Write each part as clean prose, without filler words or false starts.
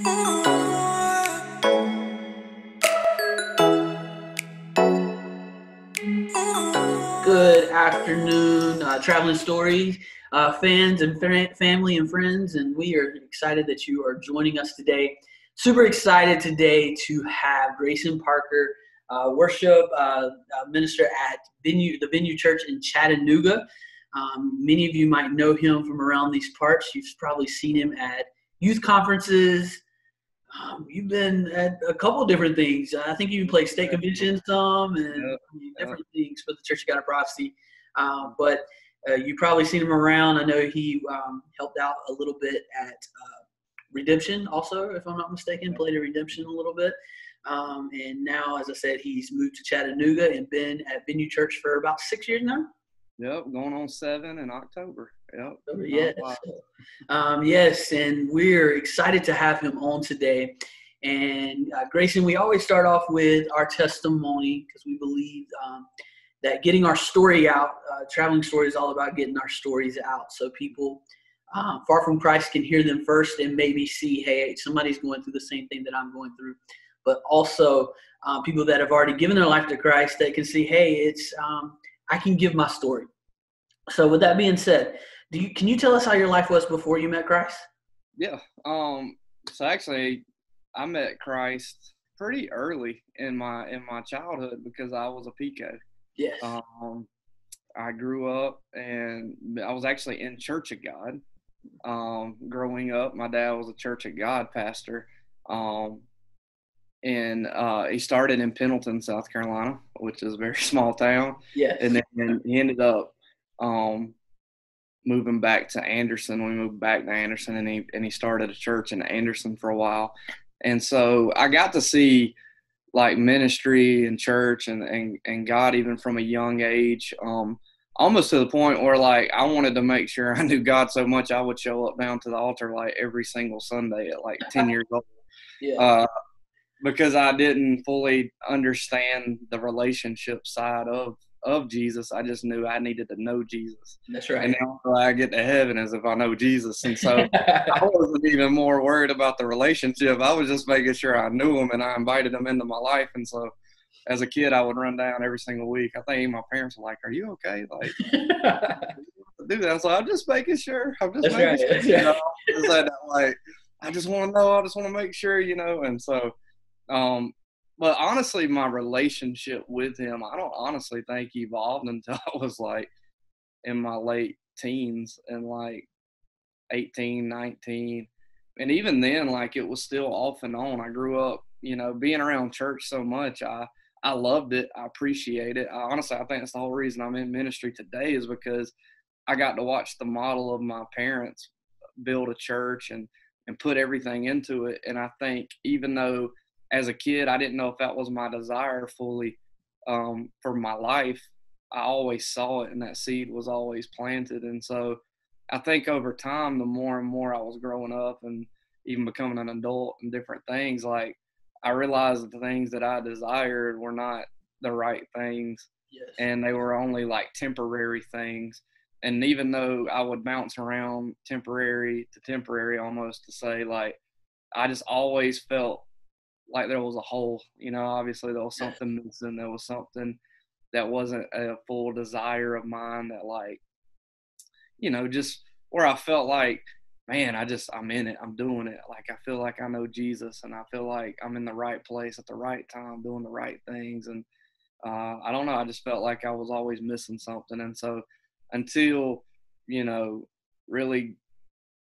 Good afternoon, Traveling Stories fans and family and friends, and we are excited that you are joining us today. Super excited today to have Grayson Parker, worship minister at the Venue Church in Chattanooga. Many of you might know him from around these parts. You've probably seen him at youth conferences. You've been at a couple different things. I think you played state convention some and different things for the Church of God of Prophecy. But you've probably seen him around. I know he helped out a little bit at Redemption also, if I'm not mistaken, played at Redemption a little bit. And now, as I said, he's moved to Chattanooga and been at Venue Church for about 6 years now. Yep, going on 7 in October. Yep. Yes. Yes, and we're excited to have him on today. And Grayson, we always start off with our testimony because we believe that getting our story out, Traveling Story is all about getting our stories out so people far from Christ can hear them first and maybe see, hey, somebody's going through the same thing that I'm going through. But also people that have already given their life to Christ that can see, hey, I can give my story. So with that being said, can you tell us how your life was before you met Christ? Yeah. So actually, I met Christ pretty early in my childhood because I was a PK. Yes. I grew up and I was actually in Church of God. Growing up, my dad was a Church of God pastor. And he started in Pendleton, South Carolina, which is a very small town. Yes. And then he ended up moving back to Anderson. We moved back to Anderson, and he started a church in Anderson for a while. And so I got to see like ministry and church and God even from a young age, almost to the point where like I wanted to make sure I knew God so much I would show up down to the altar like every single Sunday at like 10 years old. Yeah. Because I didn't fully understand the relationship side of Jesus. I just knew I needed to know Jesus. That's right. And now I get to heaven as if I know Jesus. And so I wasn't even more worried about the relationship. I was just making sure I knew him and I invited him into my life. And so as a kid, I would run down every single week. I think my parents were like, "Are you okay?" Like, do that. So I'm just making sure. I'm just making sure. Right. You know, like, I just want to know. I just want to make sure, you know. And so, but honestly, my relationship with him, I don't honestly think evolved until I was like in my late teens and like 18, 19. And even then, like it was still off and on. I grew up, you know, being around church so much. I loved it. I appreciate it. Honestly, I think that's the whole reason I'm in ministry today is because I got to watch the model of my parents build a church and put everything into it. And I think even though as a kid, I didn't know if that was my desire fully for my life, I always saw it and that seed was always planted. And so I think over time, the more and more I was growing up and even becoming an adult and different things, like I realized that the things that I desired were not the right things. Yes. And they were only like temporary things. And even though I would bounce around temporary to temporary almost to say like, I just always felt like there was a hole, you know, obviously there was something missing. There was something that wasn't a full desire of mine that like, you know, just where I felt like, man, I'm in it. I'm doing it. Like, I feel like I know Jesus and I feel like I'm in the right place at the right time, doing the right things. And I don't know. I just felt like I was always missing something. And so until, you know, really,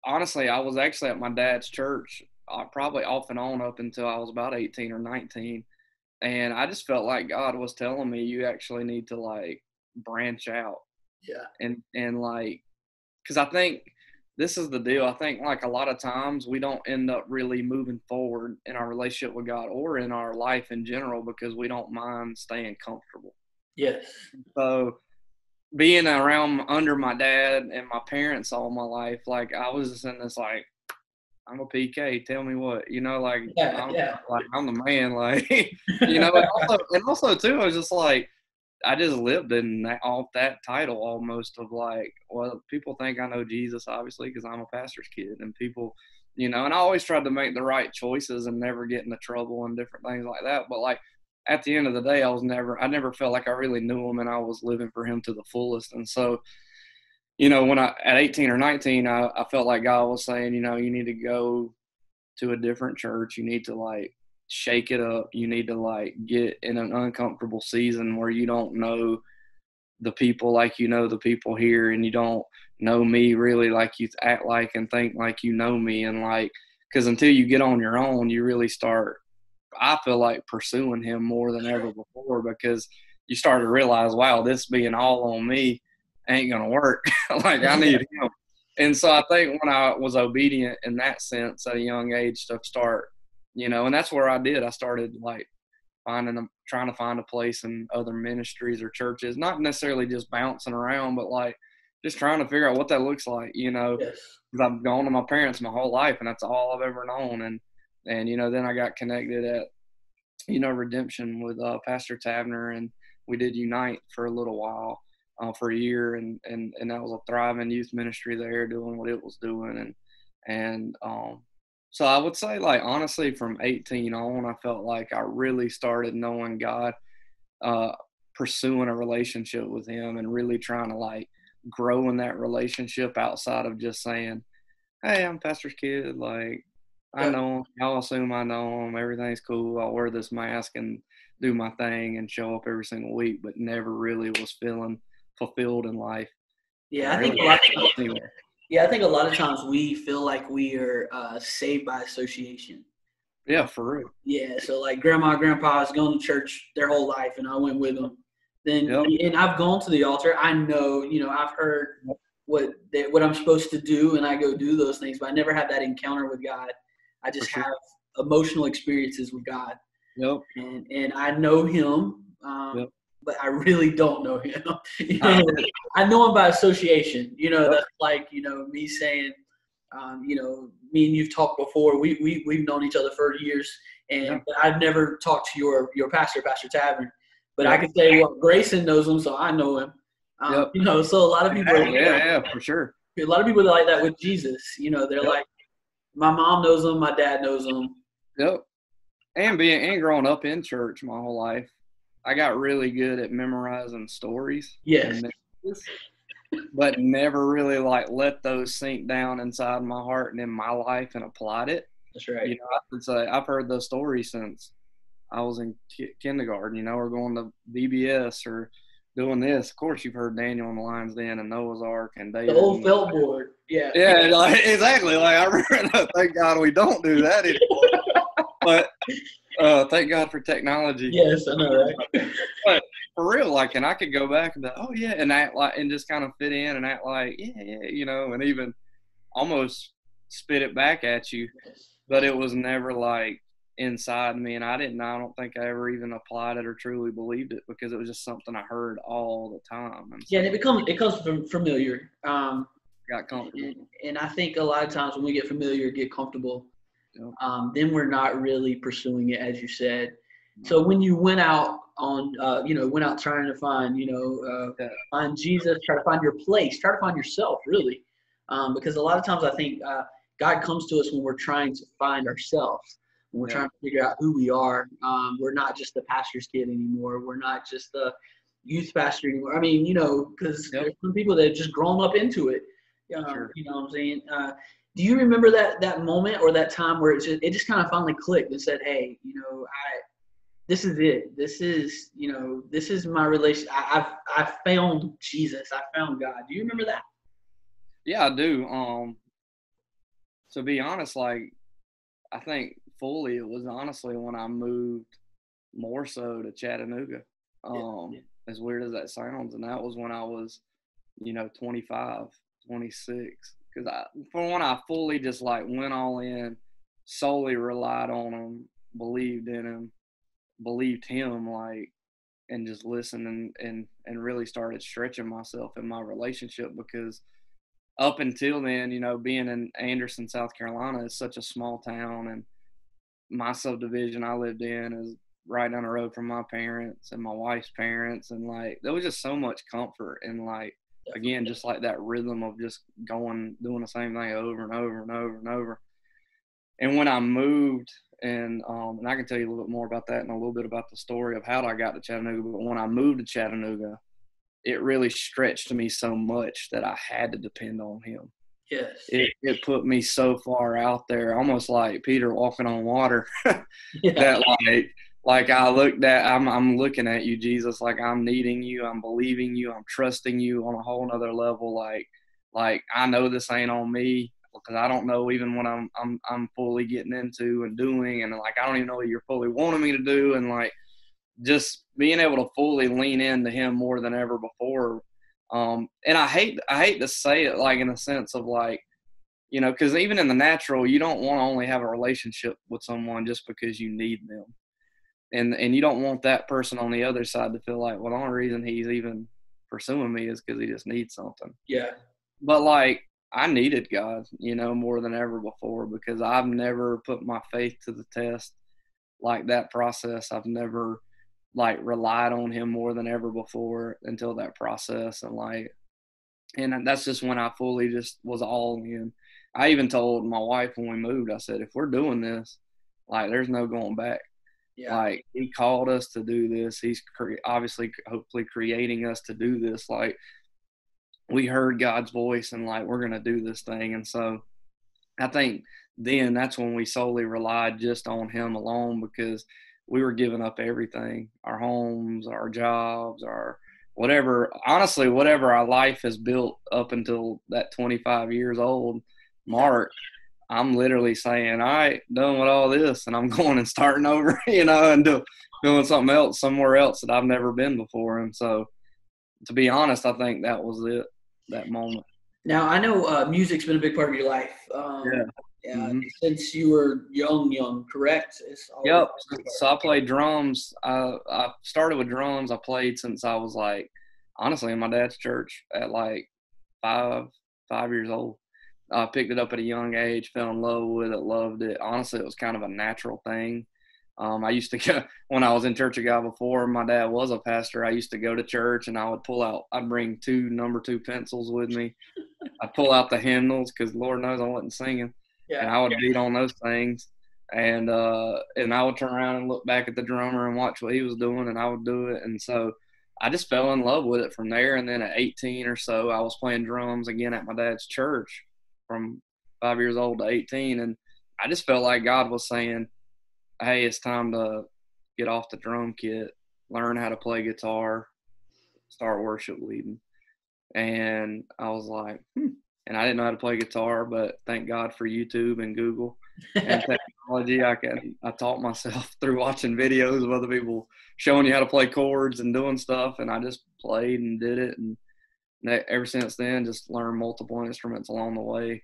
honestly, I was actually at my dad's church probably off and on up until I was about 18 or 19. And I just felt like God was telling me, you actually need to like branch out. Yeah. And like, because I think this is the deal. I think like a lot of times we don't end up really moving forward in our relationship with God or in our life in general because we don't mind staying comfortable. Yes. So being around under my dad and my parents all my life, like I was just in this like, I'm a PK. Tell me what, you know, like, I'm the man, like, you know, and also too, I was just like, I just lived in off that title almost of like, well, people think I know Jesus, obviously, because I'm a pastor's kid, and people you know, and I always tried to make the right choices and never get into trouble and different things like that. But like at the end of the day, I never felt like I really knew him and I was living for him to the fullest. And so, you know, when at 18 or 19, I felt like God was saying, you know, you need to go to a different church. You need to like shake it up. You need to like get in an uncomfortable season where you don't know the people like you know the people here, and you don't know me really like you act like and think like you know me. And like, because until you get on your own, you really start, I feel like, pursuing him more than ever before, because you start to realize, wow, this being all on me ain't gonna work. Like I need him. And so I think when I was obedient in that sense at a young age to start, you know, and that's where I did. I started like trying to find a place in other ministries or churches, not necessarily just bouncing around, but like just trying to figure out what that looks like, you know, Yes. because I've gone to my parents my whole life and that's all I've ever known. And, you know, then I got connected at, you know, Redemption with Pastor Tavner, and we did Unite for a little while, for a year. And that was a thriving youth ministry there doing what it was doing. So I would say, like, honestly, from 18 on, I felt like I really started knowing God, pursuing a relationship with him and really trying to, like, grow in that relationship outside of just saying, hey, I'm Pastor's kid. Like, I Yep. know him. Y'all assume I know him. Everything's cool. I'll wear this mask and do my thing and show up every single week, but never really was feeling fulfilled in life. Yeah, And I think really, a lot of anyway. Yeah, I think a lot of times we feel like we are saved by association. Yeah, for real. Yeah, so like grandma, grandpa has gone to church their whole life, and I went with them. Then, Yep. and I've gone to the altar. I know, you know, I've heard Yep. what I'm supposed to do, and I go do those things. But I never had that encounter with God. I For just sure. have emotional experiences with God, Yep. and I know Him, Yep. but I really don't know Him. You I know, get it. I know Him by association. You know, Yep. that's like, you know, me saying, you know, me and you've talked before. We've known each other for years, Yeah. and but I've never talked to your pastor, Pastor Tavern. But I Yep. can say, well, Grayson knows him, so I know him. Yep. You know, so a lot of people, Exactly. Yeah. Yeah. For sure. a lot of people are like that with Jesus. You know, they're Yep. like, my mom knows him, my dad knows him. Yep. And growing up in church my whole life, I got really good at memorizing stories Yes, and messages, but never really like let those sink down inside my heart and in my life and applied it. that's right. You know, I would say I've heard those stories since I was in kindergarten, you know, or going to VBS or doing this. Of course, you've heard Daniel in the Lion's Den and Noah's Ark and The David. old And, felt board. Yeah. yeah, like, exactly. Like I remember, thank God we don't do that anymore. But thank God for technology. Yes, I know, right? But for real, like, and I could go back and be, oh yeah, and act like, and just kind of fit in and act like, yeah, yeah, you know, and even almost spit it back at you. But it was never like inside me, and I don't think I ever even applied it or truly believed it, because it was just something I heard all the time. And Yeah, so and it comes from familiar. got comfortable. And I think a lot of times when we get familiar, get comfortable, Yep. then we're not really pursuing it, as you said. No. So when you went out on, went out trying to find, Yeah. find Jesus, try to find your place, try to find yourself, really, because a lot of times I think God comes to us when we're trying to find ourselves, when we're Yeah. trying to figure out who we are. We're not just the pastor's kid anymore. We're not just the youth pastor anymore. I mean, because Yep. there's some people that have just grown up into it. Sure. You know what I'm saying? Do you remember that moment or that time where it just kind of finally clicked and said, hey, this is it. This is my relation. I found Jesus. I found God. Do you remember that? Yeah, I do. To be honest, like, I think fully it was honestly when I moved more so to Chattanooga. Yeah. As weird as that sounds, and that was when I was, 25, 26. Because for when I fully just like went all in, solely relied on him, believed in him, believed him, like, and just listened and really started stretching myself in my relationship. Because up until then, being in Anderson, South Carolina is such a small town, and my subdivision I lived in is right down the road from my parents and my wife's parents, and like there was just so much comfort and, like, again, just like that rhythm of just doing the same thing over and over and over and over. And when I moved, and I can tell you a little bit more about that and a little bit about the story of how I got to Chattanooga. But when I moved to Chattanooga, it really stretched me so much that I had to depend on him. Yes. It put me so far out there, almost like Peter walking on water, Yeah. that I'm looking at you, Jesus, like I'm needing you, I'm believing you, I'm trusting you on a whole nother level. Like I know this ain't on me, because I don't know even what I'm fully getting into and doing, and like I don't even know what you're fully wanting me to do, and like just being able to fully lean into him more than ever before. And I hate to say it, like in the sense of like, you know, because even in the natural, you don't want to only have a relationship with someone just because you need them, and you don't want that person on the other side to feel like, well, the only reason he's even pursuing me is because he just needs something. Yeah. But like I needed God, you know, more than ever before, because I've never put my faith to the test like that process. I've never like relied on him more than ever before until that process. And that's just when I fully just was all in. I even told my wife when we moved, I said, if we're doing this, like there's no going back. Yeah. Like he called us to do this. He's obviously, hopefully creating us to do this. Like we heard God's voice and like, we're going to do this thing. And so I think then that's when we solely relied just on him alone, because we were giving up everything, our homes, our jobs, our whatever, honestly, whatever our life has built up until that 25 years old mark. I'm literally saying, all right, done with all this, and I'm going and starting over, you know, and doing something else somewhere else that I've never been before. And so, to be honest, I think that was it, that moment. Now I know music's been a big part of your life. Yeah. Mm-hmm. Since you were young, correct? Yep. So I played drums. I started with drums. I played since I was like, honestly, in my dad's church at like 5 years old. I picked it up at a young age, fell in love with it, loved it. Honestly, it was kind of a natural thing. I used to go, when I was in Church of God before my dad was a pastor, I used to go to church and I'd bring 2 number 2 pencils with me. I'd pull out the hymnals, because Lord knows I wasn't singing. Yeah. And I would beat on those things. And I would turn around and look back at the drummer and watch what he was doing, and I would do it. And so I just fell in love with it from there. And then at 18 or so, I was playing drums again at my dad's church from 5 years old to 18. And I just felt like God was saying, hey, it's time to get off the drum kit, learn how to play guitar, start worship leading. And I was like, And I didn't know how to play guitar, but thank God for YouTube and Google and technology. I taught myself through watching videos of other people showing you how to play chords and doing stuff, and I just played and did it. And ever since then, just learned multiple instruments along the way,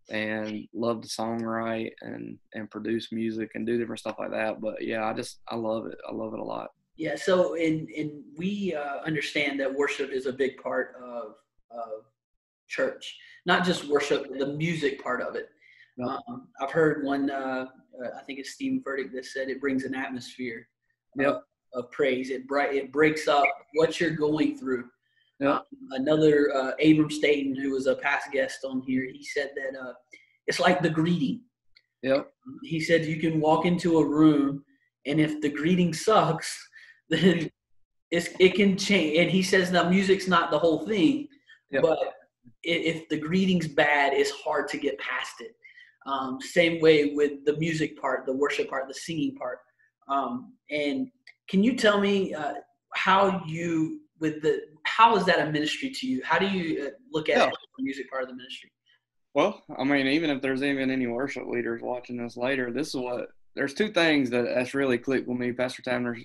and love to songwrite and produce music and do different stuff like that. But yeah, I love it. I love it a lot. Yeah. So, we understand that worship is a big part of church, not just worship, the music part of it. Yep. I've heard one, I think it's Stephen Furtick, that said it brings an atmosphere of praise. It breaks up what you're going through. Yep. Another, Abram Staten, who was a past guest on here, he said that it's like the greeting. Yep. He said you can walk into a room, and if the greeting sucks, then it can change. And he says now music's not the whole thing, but if the greeting's bad, it's hard to get past it. Same way with the music part, the worship part, the singing part. And can you tell me how is that a ministry to you? How do you look at it, the music part of the ministry? Well, I mean, even if there's even any worship leaders watching this later, there's 2 things that's really clicked with me. Pastor Tamner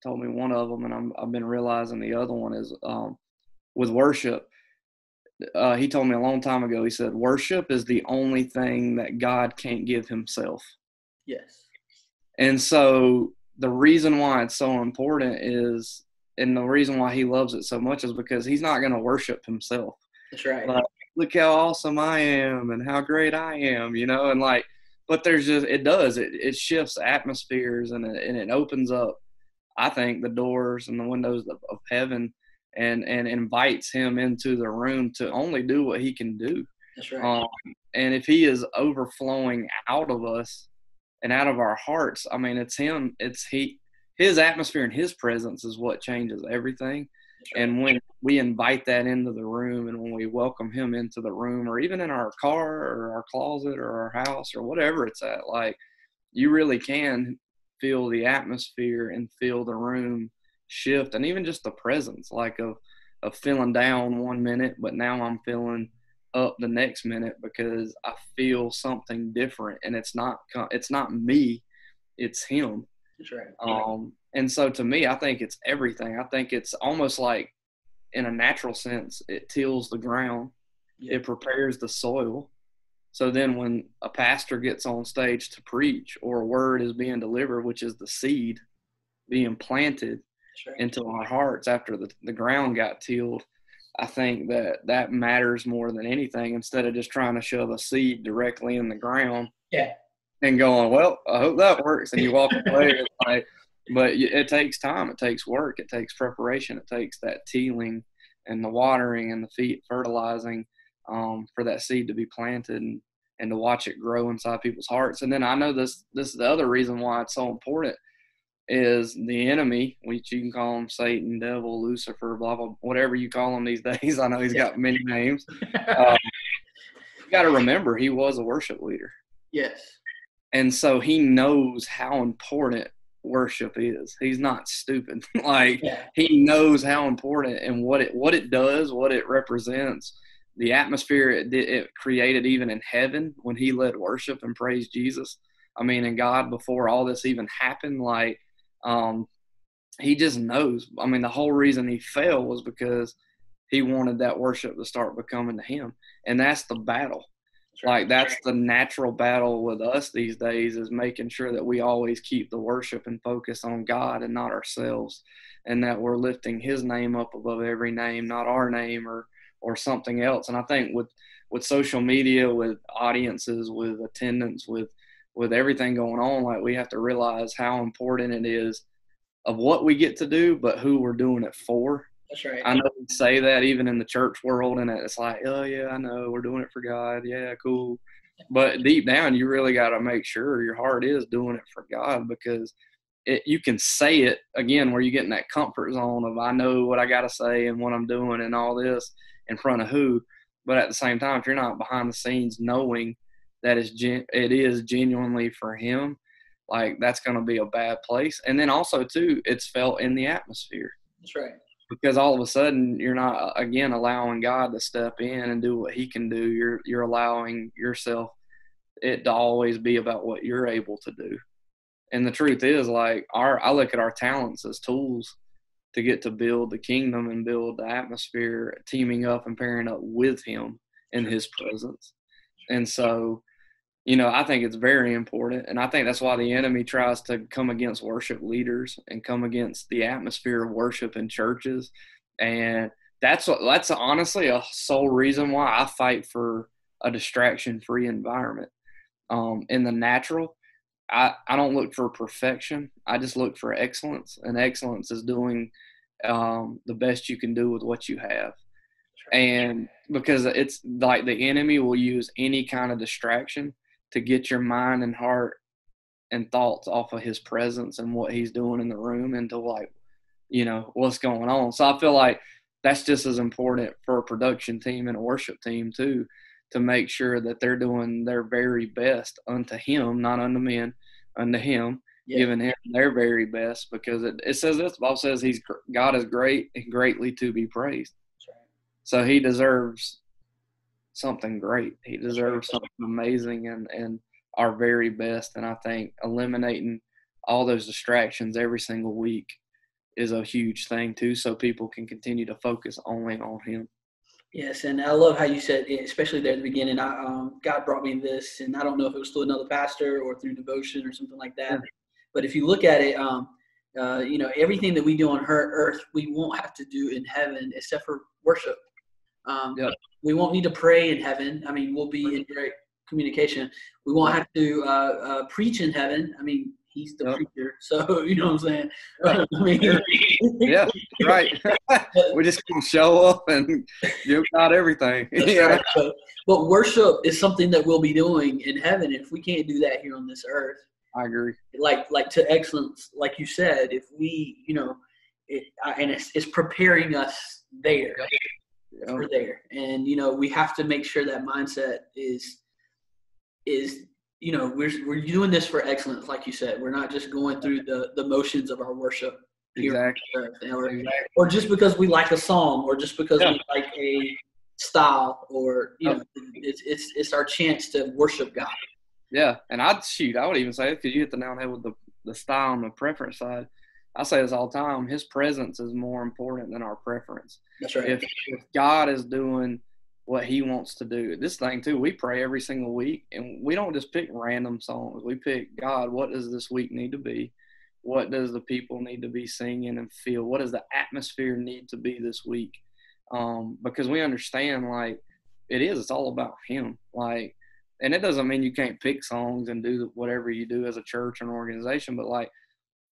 told me one of them, and I've been realizing the other one is with worship. He told me a long time ago, he said, worship is the only thing that God can't give himself. Yes. And so the reason why it's so important is, and the reason why he loves it so much, is because he's not going to worship himself. That's right. Like, look how awesome I am and how great I am, you know, and like, but it shifts atmospheres, and it opens up, I think, the doors and the windows of heaven, and invites him into the room to only do what he can do. That's right. Um, and if he is overflowing out of us and out of our hearts, I mean, it's him, his atmosphere and his presence is what changes everything. That's right. And when we invite that into the room, and when we welcome him into the room, or even in our car or our closet or our house or whatever it's at, like, you really can feel the atmosphere and feel the room shift, and even just the presence, like of feeling down one minute, but now I'm feeling up the next minute because I feel something different, and it's not me, it's him. That's right. And so to me, I think it's everything. I think it's almost like, in a natural sense, it tills the ground, Yeah. it prepares the soil. So then when a pastor gets on stage to preach, or a word is being delivered, which is the seed being planted That's right. into our hearts after the ground got tilled, I think that matters more than anything, instead of just trying to shove a seed directly in the ground. Yeah. And going, well, I hope that works, and you walk away. It's like, but it takes time, it takes work, it takes preparation, it takes that tilling and the watering and the fertilizing, for that seed to be planted, and to watch it grow inside people's hearts. And then I know this is the other reason why it's so important, is the enemy, which you can call him Satan, devil, Lucifer, blah blah, whatever you call him these days. I know he's got many names. You got to remember, he was a worship leader. Yes. And so he knows how important worship is. He's not stupid. Like, he knows how important and what it does, what it represents, the atmosphere it created even in heaven when he led worship and praised Jesus. I mean, and God, before all this even happened, like, he just knows. I mean, the whole reason he fell was because he wanted that worship to start becoming to him. And that's the battle. Like, that's the natural battle with us these days, is making sure that we always keep the worship and focus on God and not ourselves, and that we're lifting his name up above every name, not our name or something else. And I think with social media, with audiences, with attendance, with everything going on, like, we have to realize how important it is of what we get to do, but who we're doing it for. That's right. I know we say that even in the church world, and it's like, oh yeah, I know, we're doing it for God. Yeah, cool. But deep down, you really got to make sure your heart is doing it for God, because you can say it again, where you get in that comfort zone of, I know what I got to say and what I'm doing and all this in front of who. But at the same time, if you're not behind the scenes knowing that it is genuinely for him, like, that's going to be a bad place. And then also too, it's felt in the atmosphere. That's right. Because all of a sudden, you're not, again, allowing God to step in and do what he can do. You're allowing yourself it to always be about what you're able to do. And the truth is, like, I look at our talents as tools to get to build the kingdom and build the atmosphere, teaming up and pairing up with him in his presence. And so, I think it's very important. And I think that's why the enemy tries to come against worship leaders and come against the atmosphere of worship in churches. And that's honestly a sole reason why I fight for a distraction-free environment. In the natural, I don't look for perfection. I just look for excellence. And excellence is doing the best you can do with what you have. And because it's like, the enemy will use any kind of distraction to get your mind and heart and thoughts off of his presence and what he's doing in the room, into, like, what's going on. So I feel like that's just as important for a production team and a worship team too, to make sure that they're doing their very best unto him, not unto men, unto him, giving him their very best, because it says this, the Bible says God is great and greatly to be praised. So he deserves something great. He deserves something amazing and our very best. And I think eliminating all those distractions every single week is a huge thing too, so people can continue to focus only on him. Yes, and I love how you said, especially there at the beginning, God brought me this, and I don't know if it was through another pastor or through devotion or something like that. But if you look at it, everything that we do on earth, we won't have to do in heaven except for worship. We won't need to pray in heaven. I mean, we'll be in direct communication. We won't have to preach in heaven. I mean, he's the Yep. preacher. So, you know what I'm saying? Yeah, I mean, yeah, right. We just gonna show up and give God everything. that's right. But worship is something that we'll be doing in heaven. If we can't do that here on this earth, I agree. like to excellence, like you said, if we, and it's preparing us there. Yep. For there, and we have to make sure that mindset is we're doing this for excellence, like you said. We're not just going through the motions of our worship here on earth, or just because we like a song, or just because we like a style, or it's our chance to worship God. Yeah, and I would even say, because you hit the nail on the head with the style and the preference side. I say this all the time: His presence is more important than our preference. That's right. If God is doing what He wants to do, this thing too, we pray every single week, and we don't just pick random songs. We pick, God, what does this week need to be? What does the people need to be singing and feel? What does the atmosphere need to be this week? Because we understand, like, it's all about Him. Like, and it doesn't mean you can't pick songs and do whatever you do as a church and organization, but like,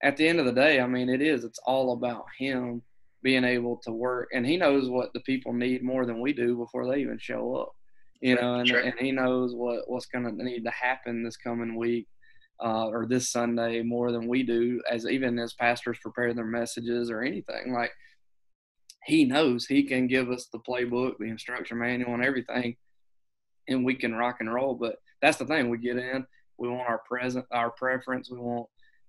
at the end of the day, I mean, it's all about Him being able to work, and He knows what the people need more than we do before they even show up, and He knows what's going to need to happen this coming week, or this Sunday more than we do, even as pastors prepare their messages or anything. Like, He knows. He can give us the playbook, the instruction manual, and everything, and we can rock and roll. But that's the thing: we get in, we want our preference, we want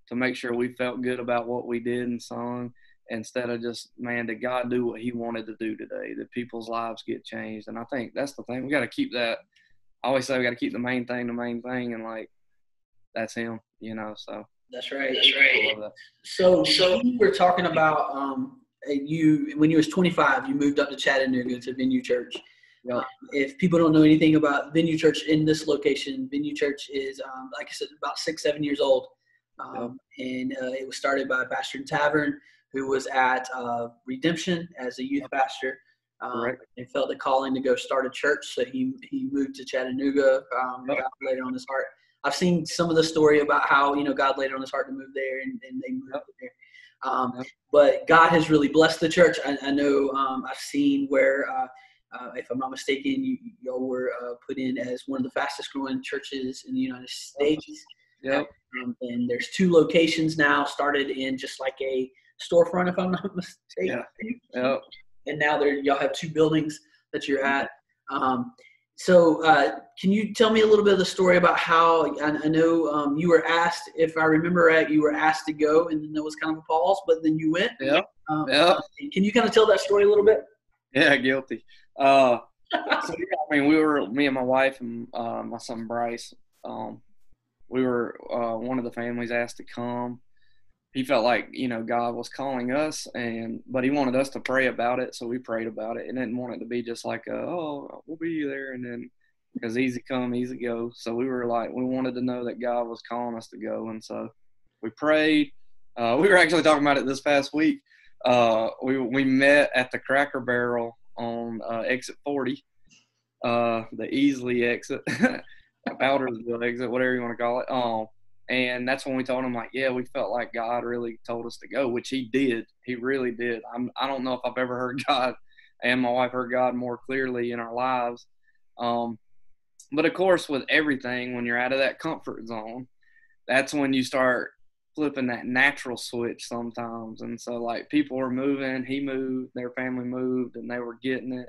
to make sure we felt good about what we did and sung, instead of just, man, did God do what He wanted to do today? Did people's lives get changed? And I think that's the thing. We got to keep that. I always say we got to keep the main thing, and like, that's Him, so. That's right. That's right. So you were talking about when you was 25, you moved up to Chattanooga to Venue Church. Yep. If people don't know anything about Venue Church in this location, Venue Church is, like I said, about 6-7 years old. And it was started by Pastor Tavern, who was at Redemption as a youth pastor. And felt the calling to go start a church, so he moved to Chattanooga. God laid it on his heart. I've seen some of the story about how God laid it on his heart to move there, and they moved there. But God has really blessed the church. I know I've seen where, if I'm not mistaken, you were put in as one of the fastest growing churches in the United States. Yep. And there's 2 locations now, started in just like a storefront, if I'm not mistaken. Yeah. And now y'all have 2 buildings that you're at. So can you tell me a little bit of the story about how, I know you were asked, if I remember right, you were asked to go, and then there was kind of a pause, but then you went. Yeah. Can you kind of tell that story a little bit? Yeah, guilty. So, I mean, me and my wife and my son Bryce, we were one of the families asked to come. He felt like, God was calling us, but He wanted us to pray about it, so we prayed about it, and didn't want it to be just like, we'll be there, and then, because easy come, easy go. So we were like, we wanted to know that God was calling us to go, and so we prayed. We were actually talking about it this past week. We met at the Cracker Barrel on exit 40, the Easley exit, Powdersville exit, whatever you want to call it. And that's when we told him, like, yeah, we felt like God really told us to go, which He did. He really did. I don't know if I've ever heard God, and my wife heard God more clearly in our lives. But of course, with everything, when you're out of that comfort zone, that's when you start flipping that natural switch sometimes. And so, like, people were moving, he moved, their family moved, and they were getting it.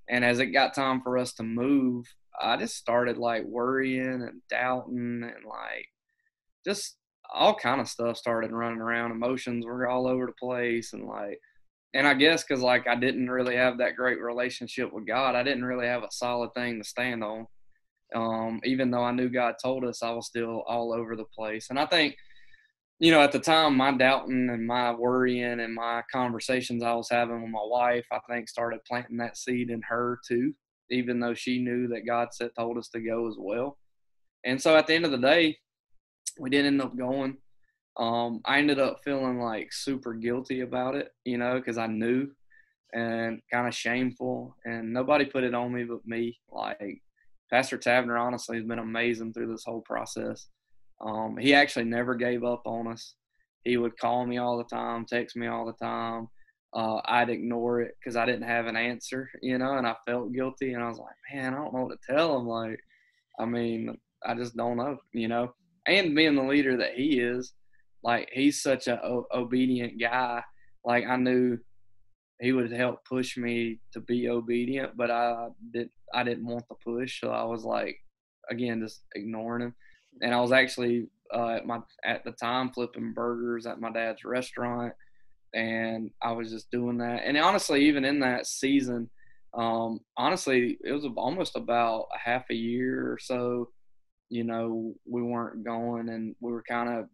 And as it got time for us to move, I just started, like, worrying and doubting, and, like, just all kind of stuff started running around. Emotions were all over the place. And I guess because, like, I didn't really have that great relationship with God, I didn't really have a solid thing to stand on. Even though I knew God told us, I was still all over the place. And I think, at the time, my doubting and my worrying and my conversations I was having with my wife, I think started planting that seed in her too, even though she knew that God told us to go as well. And so at the end of the day, we did end up going. I ended up feeling like super guilty about it, because I knew, and kind of shameful, and nobody put it on me but me. Like, Pastor Tavner honestly has been amazing through this whole process. He actually never gave up on us. He would call me all the time, text me all the time. I'd ignore it because I didn't have an answer, and I felt guilty. And I was like, man, I don't know what to tell him. Like, I mean, I just don't know. And being the leader that he is, like, he's such a obedient guy. Like, I knew he would help push me to be obedient, but I didn't want the push. So I was like, again, just ignoring him. And I was actually at the time flipping burgers at my dad's restaurant, and I was just doing that. And honestly, even in that season, honestly, it was almost about a half a year or so. We weren't going, and we were kind of.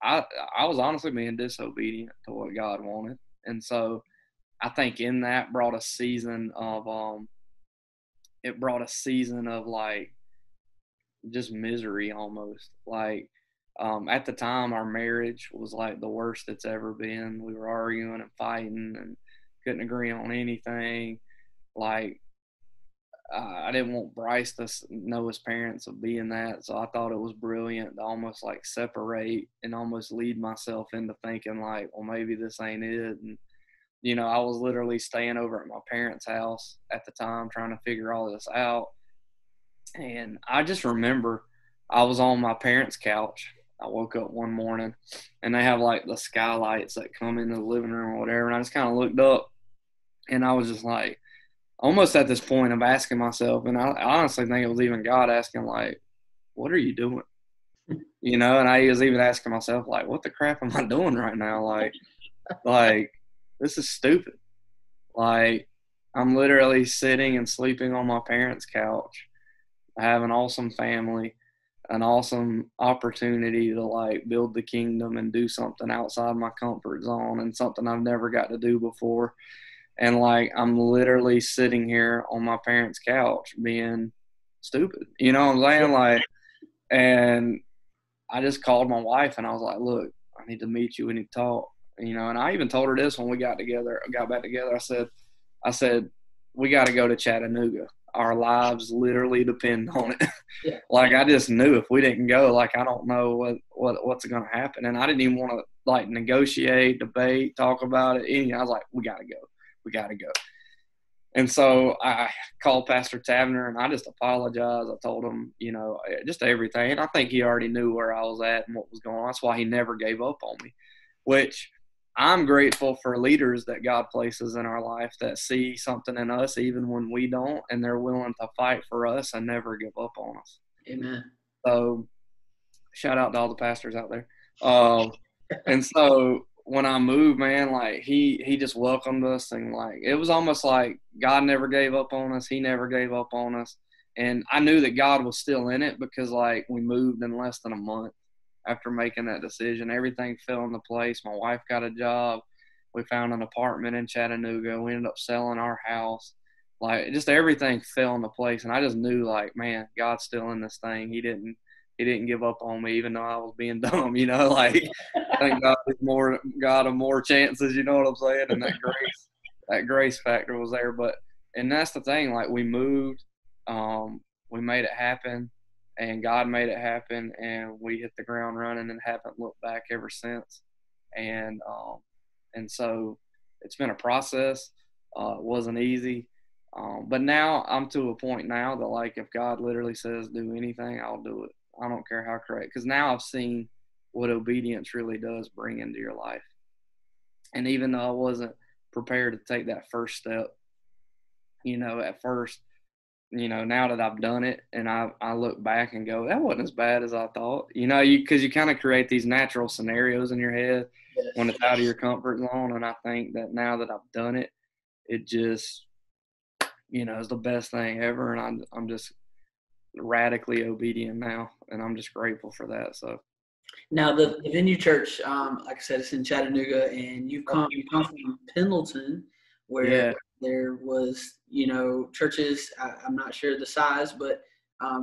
I was honestly being disobedient to what God wanted, and so I think in that brought a season of like just misery almost. Like, at the time, our marriage was like the worst it's ever been. We were arguing and fighting and couldn't agree on anything. Like, I didn't want Bryce to know his parents of being that, so I thought it was brilliant to almost like separate and almost lead myself into thinking like, well, maybe this ain't it. And I was literally staying over at my parents' house at the time trying to figure all this out. And I just remember I was on my parents' couch. I woke up one morning, and they have like the skylights that come into the living room or whatever. And I just kind of looked up, and I was just like, almost at this point of asking myself, and I honestly think it was even God asking, like, what are you doing? And I was even asking myself, like, what the crap am I doing right now? Like, this is stupid. Like, I'm literally sitting and sleeping on my parents' couch. I have an awesome family, an awesome opportunity to like build the kingdom and do something outside my comfort zone and something I've never got to do before. And like, I'm literally sitting here on my parents' couch being stupid. You know what I'm saying? Like, and I just called my wife and I was like, look, I need to meet you. We need to talk. And I even told her this when we got back together. I said, we got to go to Chattanooga. Our lives literally depend on it. Yeah. Like, I just knew if we didn't go, like, I don't know what's going to happen. And I didn't even want to like negotiate, debate, talk about it. I was like, we got to go. We got to go. And so I called Pastor Tavener and I just apologized. I told him, just everything. And I think he already knew where I was at and what was going on. That's why he never gave up on me, which I'm grateful for leaders that God places in our life that see something in us even when we don't, and they're willing to fight for us and never give up on us. Amen. So shout out to all the pastors out there. And so when I moved, man, like he just welcomed us, and like it was almost like God never gave up on us. He never gave up on us. And I knew that God was still in it because like we moved in less than a month. After making that decision, everything fell into place. My wife got a job. We found an apartment in Chattanooga. We ended up selling our house. Like, just everything fell into place. And I just knew, like, man, God's still in this thing. He didn't give up on me, even though I was being dumb, like, I think God of more chances, you know what I'm saying? And that grace factor was there. And that's the thing, like, we moved, we made it happen. And God made it happen, and we hit the ground running and haven't looked back ever since. And so it's been a process. It wasn't easy. But now I'm to a point now that, like, if God literally says do anything, I'll do it. I don't care how correct. Because now I've seen what obedience really does bring into your life. And even though I wasn't prepared to take that first step, at first, now that I've done it and I look back and go, that wasn't as bad as I thought, because you kind of create these natural scenarios in your head when it's out of your comfort zone. And I think that now that I've done it, it just, is the best thing ever. And I'm just radically obedient now. And I'm just grateful for that. So. Now the Venue Church, like I said, it's in Chattanooga, and you come from Pendleton, where there was, churches. I'm not sure the size, but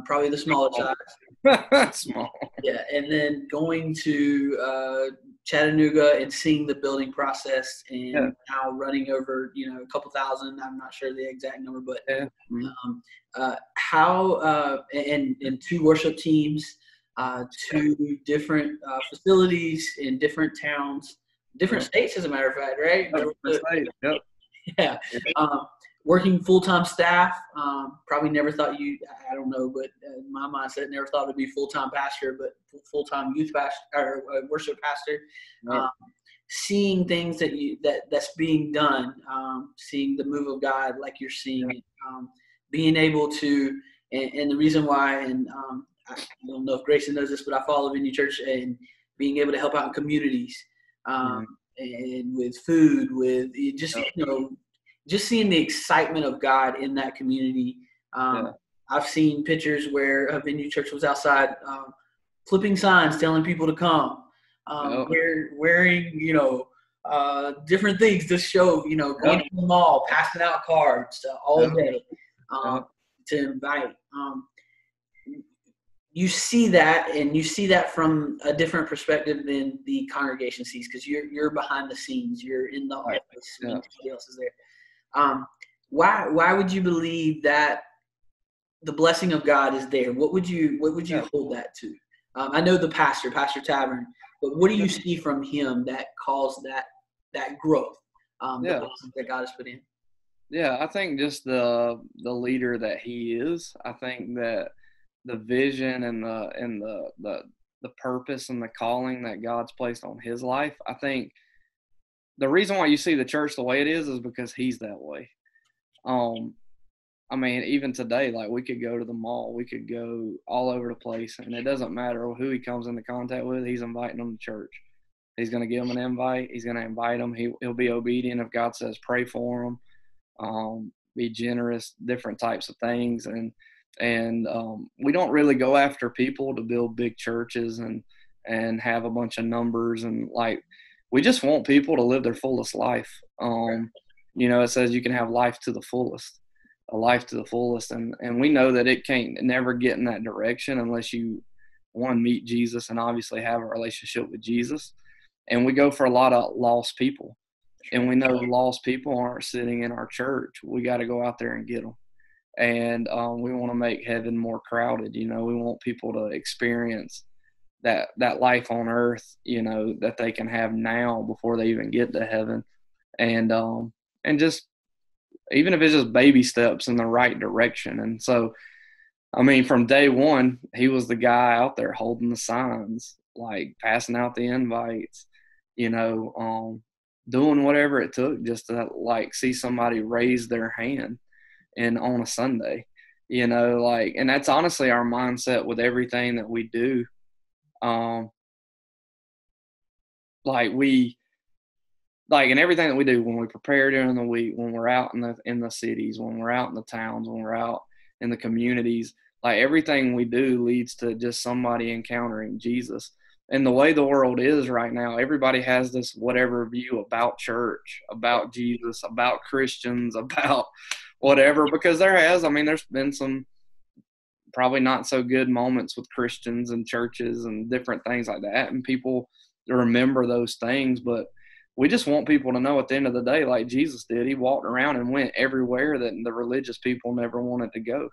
probably the smaller size. Small. Yeah, and then going to Chattanooga and seeing the building process, and now running over, a couple thousand. I'm not sure the exact number, but how and two worship teams. to different facilities in different towns, different states, as a matter of fact, right? Yep. Yeah. Working full-time staff, probably never thought I don't know, but in my mindset, never thought it'd be full-time pastor, but full-time youth pastor or worship pastor. Yep. Seeing things that's being done, seeing the move of God like you're seeing it, being able to, and the reason why, and I don't know if Grayson knows this, but I follow Vineyard Church, and being able to help out in communities, and with food, with just just seeing the excitement of God in that community. I've seen pictures where a Vineyard Church was outside flipping signs, telling people to come, wearing, different things to show, going to the mall, passing out cards all day to invite. You see that, and you see that from a different perspective than the congregation sees, because you're behind the scenes, you're in the office, somebody else is there. Why would you believe that the blessing of God is there? What would you hold that to? I know the Pastor Tavern, but what do you see from him that caused that growth, the blessings that God has put in? Yeah, I think just the leader that he is. I think that the vision and the purpose and the calling that God's placed on his life. I think the reason why you see the church the way it is because he's that way. I mean, even today, like, we could go to the mall, we could go all over the place, and it doesn't matter who he comes into contact with. He's inviting them to church. He's going to give them an invite. He's going to invite them. He'll be obedient if God says pray for them, be generous, different types of things. And we don't really go after people to build big churches and have a bunch of numbers. And, like, we just want people to live their fullest life. It says you can have life to the fullest. A life to the fullest, and we know that it can't never get in that direction unless you, one, meet Jesus and obviously have a relationship with Jesus. And we go for a lot of lost people, and we know lost people aren't sitting in our church. We got to go out there and get them, and we want to make heaven more crowded. We want people to experience that life on earth, that they can have now before they even get to heaven, and just, even if it's just baby steps in the right direction. And so, I mean, from day one, he was the guy out there holding the signs, like passing out the invites, doing whatever it took just to, like, see somebody raise their hand and on a Sunday, and that's honestly our mindset with everything that we do. And everything that we do, when we prepare during the week, when we're out in the cities, when we're out in the towns, when we're out in the communities, like, everything we do leads to just somebody encountering Jesus. And the way the world is right now, everybody has this whatever view about church, about Jesus, about Christians, about whatever, because there's been some probably not so good moments with Christians and churches and different things like that, and people remember those things. But we just want people to know at the end of the day, like Jesus did, he walked around and went everywhere that the religious people never wanted to go.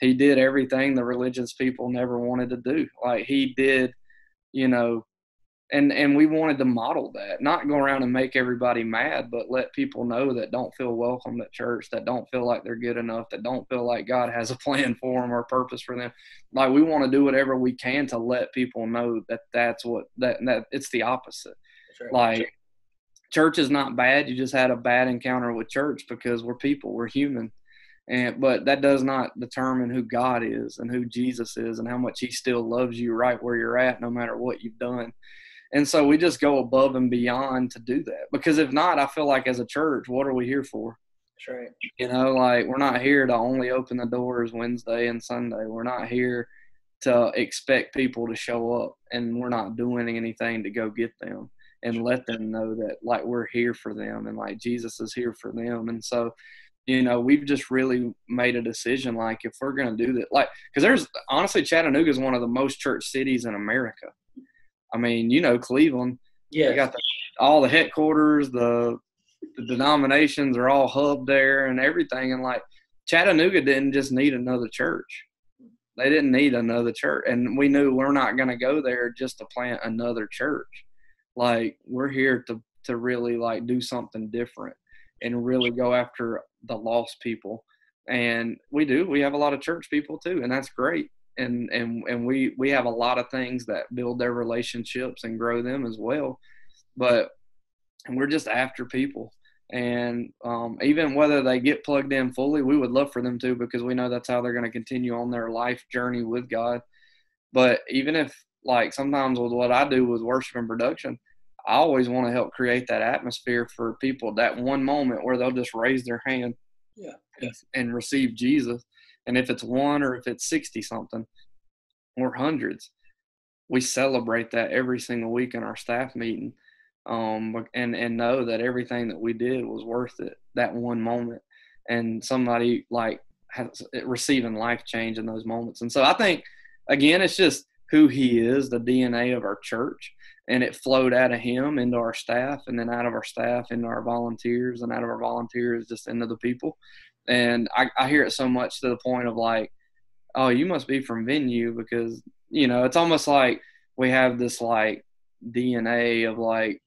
He did everything the religious people never wanted to do. Like, he did, and we wanted to model that, not go around and make everybody mad, but let people know that don't feel welcome at church, that don't feel like they're good enough, that don't feel like God has a plan for them or a purpose for them. Like, we want to do whatever we can to let people know that that it's the opposite. Right. Like, church is not bad. You just had a bad encounter with church because we're people, we're human. But that does not determine who God is and who Jesus is and how much he still loves you right where you're at, no matter what you've done. And so we just go above and beyond to do that. Because if not, I feel like as a church, what are we here for? That's right. Like, we're not here to only open the doors Wednesday and Sunday. We're not here to expect people to show up, and we're not doing anything to go get them and let them know that, like, we're here for them and, like, Jesus is here for them. And so, we've just really made a decision, like, if we're going to do that, like, because honestly, Chattanooga is one of the most church cities in America. I mean, Cleveland, you got all the headquarters, the denominations are all hubbed there and everything. And, like, Chattanooga didn't just need another church. They didn't need another church. And we knew we're not going to go there just to plant another church. Like, we're here to really like do something different and really go after the lost people. And we have a lot of church people too, and that's great. And we have a lot of things that build their relationships and grow them as well. But we're just after people. And even whether they get plugged in fully, we would love for them to, because we know that's how they're going to continue on their life journey with God. But even if, like, sometimes with what I do with worship and production, I always want to help create that atmosphere for people, that one moment where they'll just raise their hand and receive Jesus. And if it's one or if it's 60 something or hundreds, we celebrate that every single week in our staff meeting. And know that everything that we did was worth it, that one moment, and somebody like has receiving life change in those moments. And so I think, again, it's just who he is, the DNA of our church, and it flowed out of him into our staff, and then out of our staff into our volunteers, and out of our volunteers just into the people. And I hear it so much to the point of like, oh, you must be from Venue, because, it's almost like we have this like DNA of like,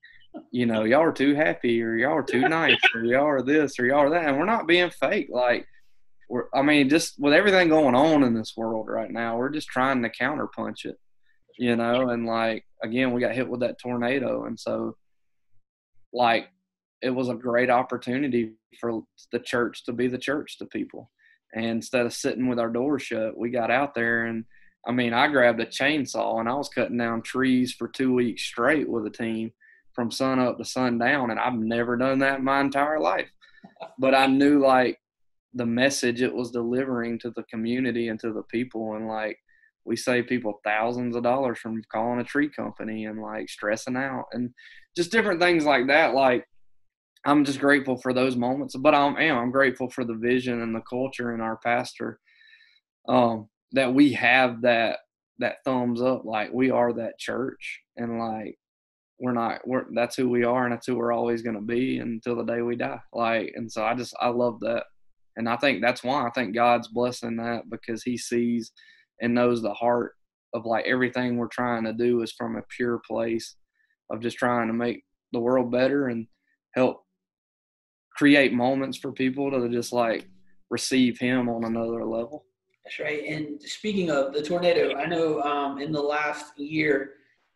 y'all are too happy, or y'all are too nice, or y'all are this, or y'all are that. And we're not being fake. Like, just with everything going on in this world right now, we're just trying to counterpunch it, and like, again, we got hit with that tornado. And so, like, it was a great opportunity for the church to be the church to people. And instead of sitting with our doors shut, we got out there. And I grabbed a chainsaw and I was cutting down trees for 2 weeks straight with a team, from sun up to sundown, and I've never done that in my entire life. But I knew, like, the message it was delivering to the community and to the people. And, like, we save people thousands of dollars from calling a tree company and, like, stressing out and just different things like that. Like, I'm just grateful for those moments. But I'm grateful for the vision and the culture and our pastor, that we have that thumbs up. Like, we are that church, and, like, that's who we are, and that's who we're always going to be until the day we die. Like, and so I love that. And I think that's why I think God's blessing that, because he sees and knows the heart of, like, everything we're trying to do is from a pure place of just trying to make the world better and help create moments for people to just, like, receive him on another level. That's right. And speaking of the tornado, I know in the last year,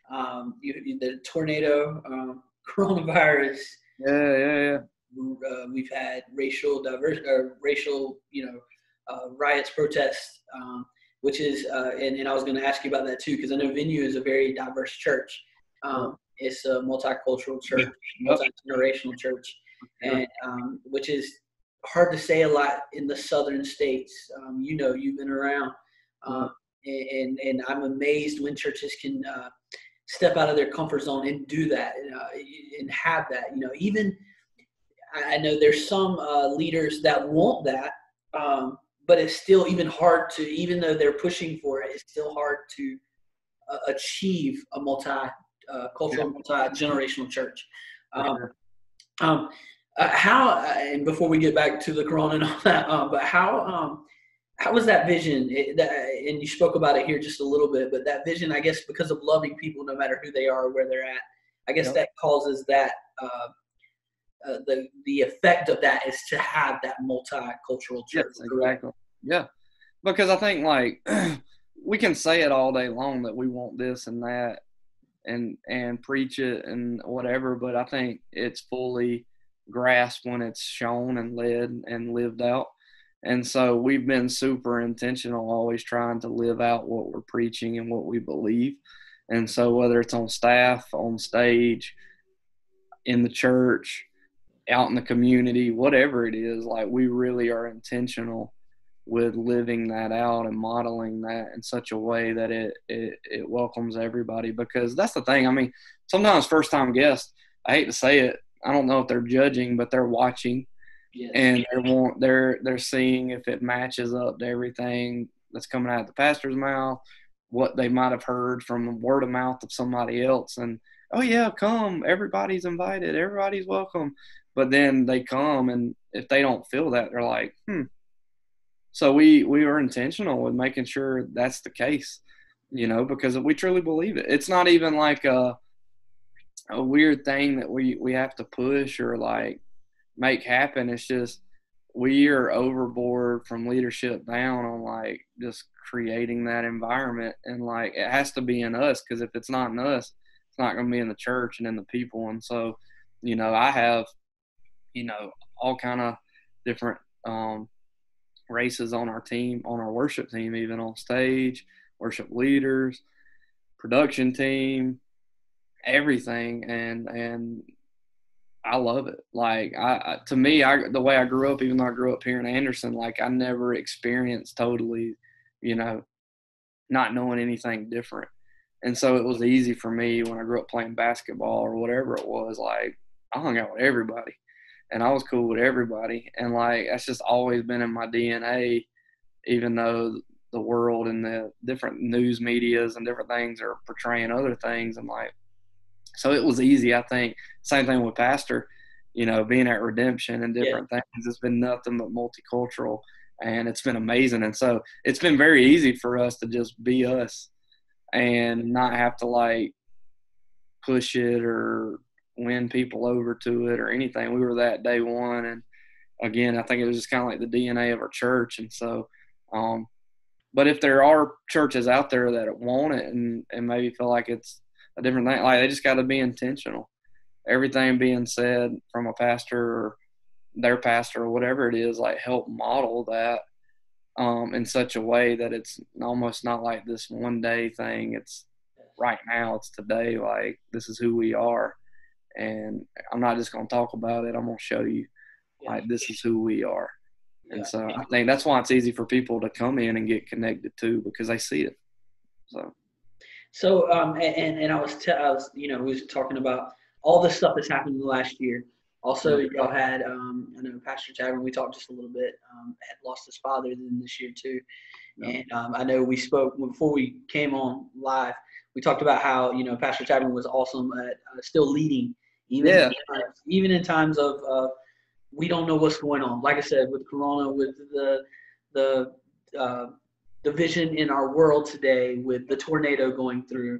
the tornado, coronavirus. Yeah. We've had racial riots, protests, which is, and I was going to ask you about that too, because I know Venue is a very diverse church. It's a multicultural church, multi-generational church, and which is hard to say a lot in the southern states. You've been around, and I'm amazed when churches can step out of their comfort zone and do that, and have that. Even I know there's some leaders that want that, but it's still even hard to, even though they're pushing for it, it's still hard to achieve a multi-cultural, multi-generational church. How, and before we get back to the corona and all that, but how was that vision? And you spoke about it here just a little bit, but that vision, I guess, because of loving people no matter who they are or where they're at, I guess that causes that the effect of that is to have that multicultural church. Yes, exactly. Yeah, because I think, like, we can say it all day long that we want this and that, and preach it and whatever, but I think it's fully grasped when it's shown and led and lived out. And so we've been super intentional, always trying to live out what we're preaching and what we believe. And so whether it's on staff, on stage, in the church, out in the community, whatever it is, like, we really are intentional with living that out and modeling that in such a way that it welcomes everybody. Because that's the thing. Sometimes first-time guests, I hate to say it, I don't know if they're judging, but they're watching. Yes. And they're seeing if it matches up to everything that's coming out of the pastor's mouth, what they might have heard from word of mouth of somebody else. And, oh yeah, come, everybody's invited, everybody's welcome. But then they come, and if they don't feel that, they're like, So we were intentional with making sure that's the case, because we truly believe it. It's not even like a weird thing that we have to push or like make happen. It's just we are overboard from leadership down on like just creating that environment, and like it has to be in us, because if it's not in us, it's not going to be in the church and in the people. And so, I have all kind of different races on our team, on our worship team, even on stage, worship leaders, production team, everything, and I love it. Like to me, the way I grew up, even though I grew up here in Anderson, like I never experienced totally, you know, not knowing anything different. And so it was easy for me when I grew up playing basketball or whatever it was. Like I hung out with everybody, and I was cool with everybody, and like that's just always been in my DNA. Even though the world and the different news medias and different things are portraying other things, and like so it was easy. I think same thing with Pastor, being at Redemption and Yeah. different things. It's been nothing but multicultural, and it's been amazing. And so it's been very easy for us to just be us and not have to like push it or win people over to it or anything. We were that day one. And again, I think it was just kind of like the DNA of our church. And so, but if there are churches out there that want it and maybe feel like it's a different thing, like they just got to be intentional. Everything being said from a pastor or their pastor or whatever it is, like help model that in such a way that it's almost not like this one day thing. It's right now, it's today. Like this is who we are, and I'm not just going to talk about it. I'm going to show you, like this is who we are. And so I think that's why it's easy for people to come in and get connected too, because they see it. So, and I was, we was talking about all the stuff that's happened in the last year. Also, y'all had, I know Pastor Tavern, we talked just a little bit, had lost his father then this year too. And I know we spoke before we came on live. We talked about how Pastor Tavern was awesome at still leading, even in times of we don't know what's going on. Like I said, with Corona, with the division in our world today, with the tornado going through,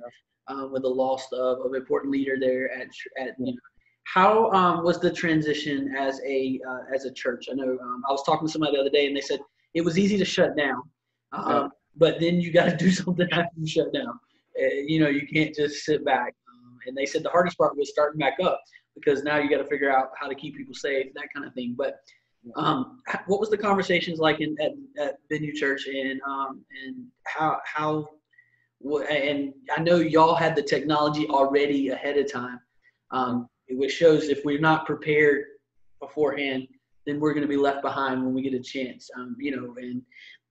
with the loss of an important leader there how was the transition as a church? I know I was talking to somebody the other day, and they said it was easy to shut down, but then you got to do something after you shut down. You can't just sit back. And they said the hardest part was starting back up, because now you got to figure out how to keep people safe, that kind of thing. But what was the conversations like at Venue Church, and how and I know y'all had the technology already ahead of time, which shows if we're not prepared beforehand, then we're going to be left behind when we get a chance,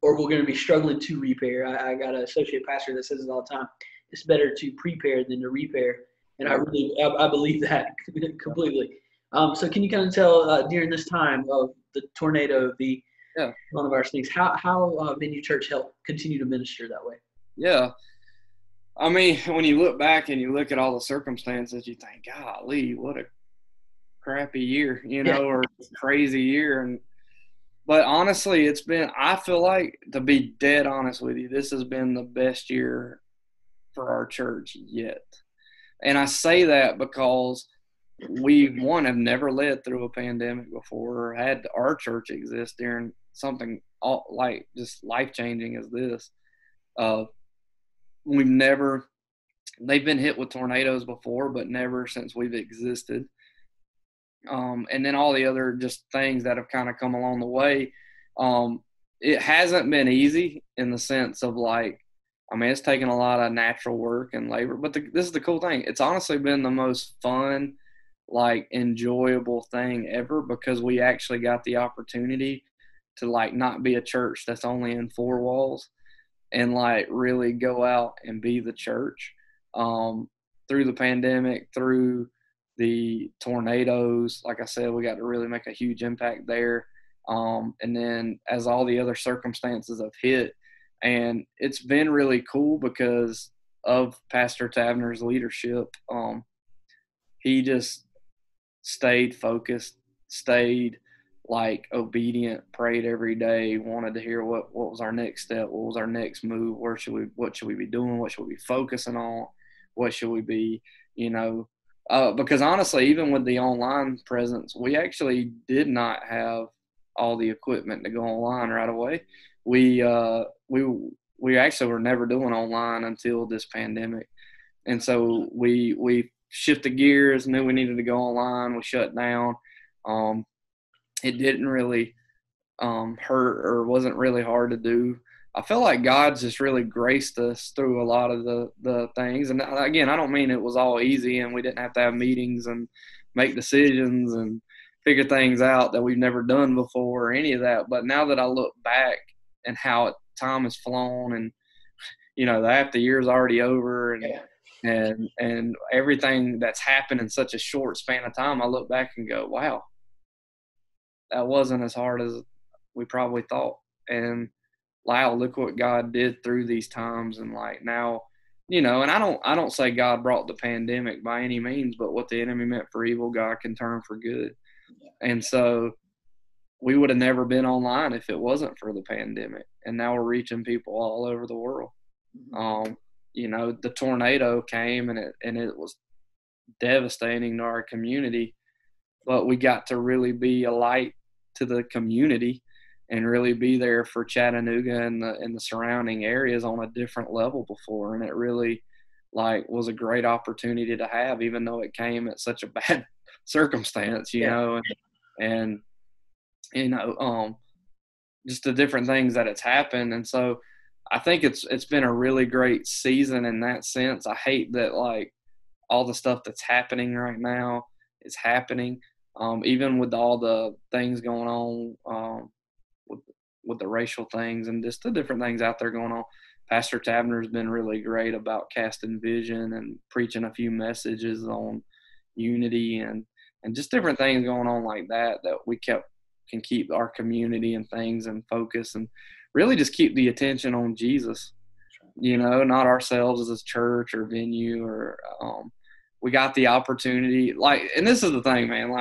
or we're going to be struggling to repair. I got an associate pastor that says it all the time. It's better to prepare than to repair. And I believe that completely. So can you kind of tell during this time of the tornado, the coronavirus things, how Venue Church helped continue to minister that way? Yeah. I mean, when you look back and you look at all the circumstances, you think, golly, what a crappy year, or crazy year. But honestly, I feel like, to be dead honest with you, this has been the best year for our church yet. And I say that because we, have never led through a pandemic before, or had our church exist during something like just life-changing as this. They've been hit with tornadoes before, but never since we've existed. And then all the other just things that have kind of come along the way. It hasn't been easy in the sense of like, it's taken a lot of natural work and labor, but this is the cool thing. It's honestly been the most fun, like enjoyable thing ever, because we actually got the opportunity to like not be a church that's only in four walls, and like really go out and be the church through the pandemic, through the tornadoes. Like I said, we got to really make a huge impact there. And then as all the other circumstances have hit, and it's been really cool because of Pastor Tavener's leadership. He just stayed focused, stayed like obedient, prayed every day, wanted to hear what was our next step, what was our next move, what should we be doing, what should we be focusing on, what should we be, you know, because honestly, even with the online presence, we actually did not have all the equipment to go online right away. We uh, we we actually were never doing online until this pandemic, and so we shifted gears, knew we needed to go online. We shut down. Um, it didn't really hurt or wasn't really hard to do. I feel like God's just really graced us through a lot of the things. And again, I don't mean it was all easy and we didn't have to have meetings and make decisions and figure things out that we've never done before or any of that. But now that I look back and how time has flown, and the half the year's already over, and everything that's happened in such a short span of time, I look back and go, wow, that wasn't as hard as we probably thought. And wow, look what God did through these times. And like now, and I don't say God brought the pandemic by any means, but what the enemy meant for evil, God can turn for good. And so we would have never been online if it wasn't for the pandemic. And now we're reaching people all over the world. The tornado came and it was devastating to our community, but we got to really be a light to the community and really be there for Chattanooga and the surrounding areas on a different level before. And it really was a great opportunity to have, even though it came at such a bad circumstance, and just the different things that it's happened. And so I think it's been a really great season in that sense. I hate that all the stuff that's happening right now is happening. Even with all the things going on with the racial things and just the different things out there going on, Pastor Tabner's been really great about casting vision and preaching a few messages on unity and just different things going on like that we can keep our community and things in focus and really just keep the attention on Jesus, not ourselves as a church or venue or we got the opportunity, and this is the thing, man,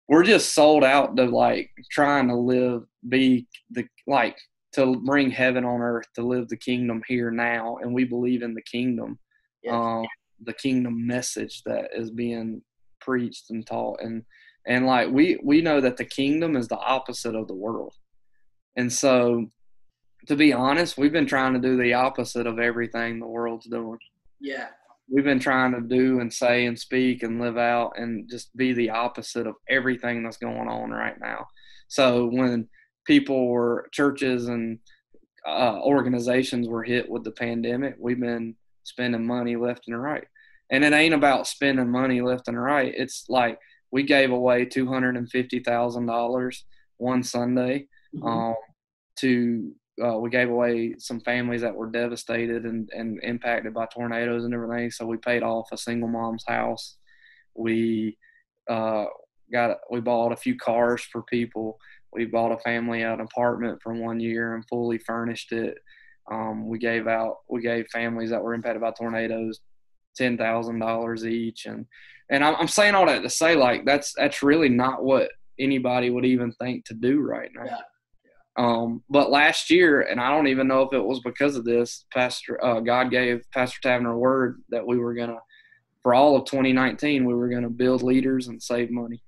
we're just sold out to trying to to bring heaven on earth, to live the kingdom here now. And we believe in the kingdom, the kingdom message that is being preached and taught. And we know that the kingdom is the opposite of the world. And so, to be honest, we've been trying to do the opposite of everything the world's doing. Yeah. We've been trying to do and say and speak and live out and just be the opposite of everything that's going on right now. So when churches and organizations were hit with the pandemic, we've been spending money left and right. And it ain't about spending money left and right. It's we gave away $250,000 one Sunday we gave away some families that were devastated and impacted by tornadoes and everything. So we paid off a single mom's house. We bought a few cars for people. We bought a family an apartment for 1 year and fully furnished it. We gave families that were impacted by tornadoes $10,000 each. And I'm saying all that to say that's really not what anybody would even think to do right now. Yeah. But last year, and I don't even know if it was because of this, God gave Pastor Tavner a word that we were going to, for all of 2019, we were going to build leaders and save money.